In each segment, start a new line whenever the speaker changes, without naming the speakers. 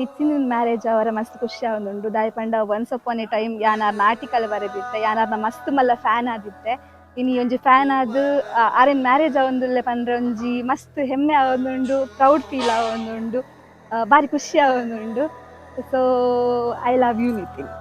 Nitin marriage ಅವರ ಮಸ್ತ್ ಖುಷಿ ಆವೊಂದುಂಡು ದಾಯೆ ಪಂಡ ಒನ್ಸ್ ಅಪಾನ್ ಎ ಟೈಮ್ ಯಾನಾರ್ನ ಆರ್ಟಿಕಲ್ ಬರೆದಿತ್ತೆ ಯಾನಾರ್ನ ಮಸ್ತ್ ಮಲ್ಲ ಫ್ಯಾನ್ ಆದಿತ್ತೆ ಇನಿ ಒಂಜಿ ಫ್ಯಾನ್ ಆದ್ ಆರೆನ್ ಮ್ಯಾರೇಜ್ ಆವೊಂದುಲ್ಲೆ ಪಂಡ್ರೆ ಒಂಜಿ ಮಸ್ತ್ ಹೆಮ್ಮೆ ಆವೊಂದುಂಡು ಪ್ರೌಡ್ ಫೀಲ್ ಆವೊಂದುಂಡು ಬಾರಿ ಖುಷಿ ಆವೊಂದುಂಡು so I love you Nitin.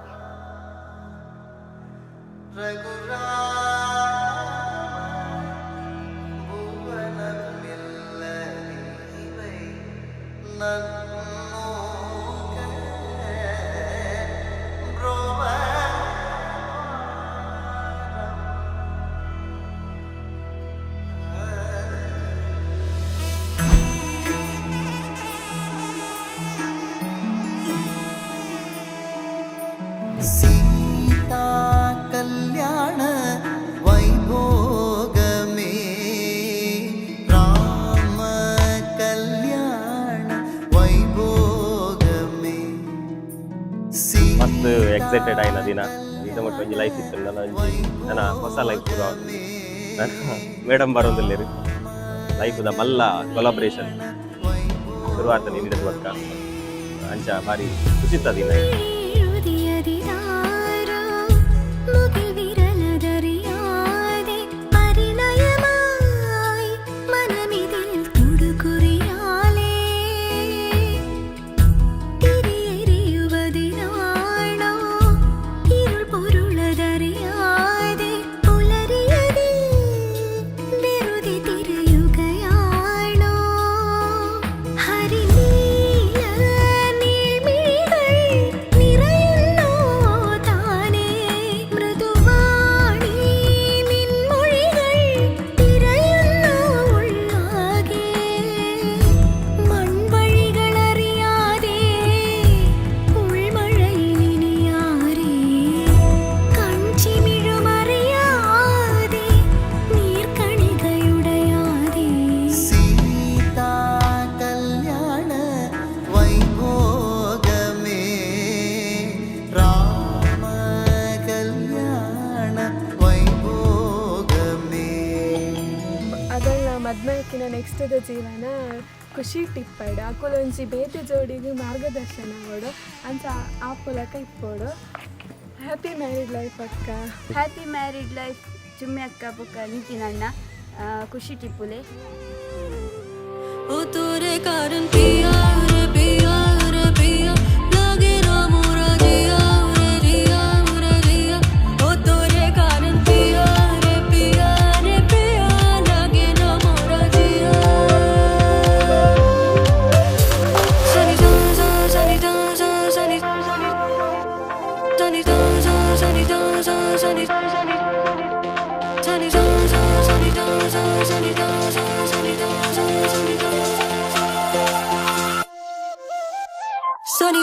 Sita कल्याण वैभोगमे राम कल्याण वैभोगमे
ಮಸ್ತ್ ಎಕ್ಸೈಟೆಡ್ ಆಯ್ನ ದಿನ ಈಗ ಮಟ್ಟ ಒಂಜಿ ಲೈಫ್ ಇತ್ತು ನನ್ನ ಹೊಸ ಲೈಫ್ ಮೇಡಮ್ ಬರೋದಿಲ್ಲ ಲೈಫ್ದ ಮಲ್ಲ ಕೊಲಾಬ್ರೇಷನ್ ಶುರುವಾತ ನೀಡಿದ ವರ್ಕ ಅಂಚ ಭಾರಿ ಖುಷಿತ ದಿನ.
ಮದ್ಮೆಕಿನ ನೆಕ್ಸ್ಟ್ ಜೀವನ ಖುಷಿ ಟಿಪ್ಪಡು ಅಕುಲೊಂಜಿ ಬೇತೆ ಜೋಡಿಗೆ ಮಾರ್ಗದರ್ಶನ ಆವೋಡು ಅಂಚ ಆ ಪುಲಕ ಇಪ್ಪೋಡು. ಹ್ಯಾಪಿ ಮ್ಯಾರಿಡ್ ಲೈಫ್ ಅಕ್ಕ.
ಹ್ಯಾಪಿ ಮ್ಯಾರಿಡ್ ಲೈಫ್ ಚುಮ್ಮಿ ಅಕ್ಕ ಬುಕ್ಕ ನಿತಿನ್ ಅಣ್ಣ ಖುಷಿ ಟಿಪ್ಪುಲೆ.
ओ तोरे कारण पिया रे पिया रे पिया लगे ना मोरा जिया रे जिया रे जिया ओ तोरे कारण पिया रे पिया रे पिया लगे ना मोरा जिया सनी सा सा सनी सा सा सनी सनी सा सा सनी सा सा सनी सनी सा सा सनी सा सा सनी सा सा सनी सा सा सनी सा Sunny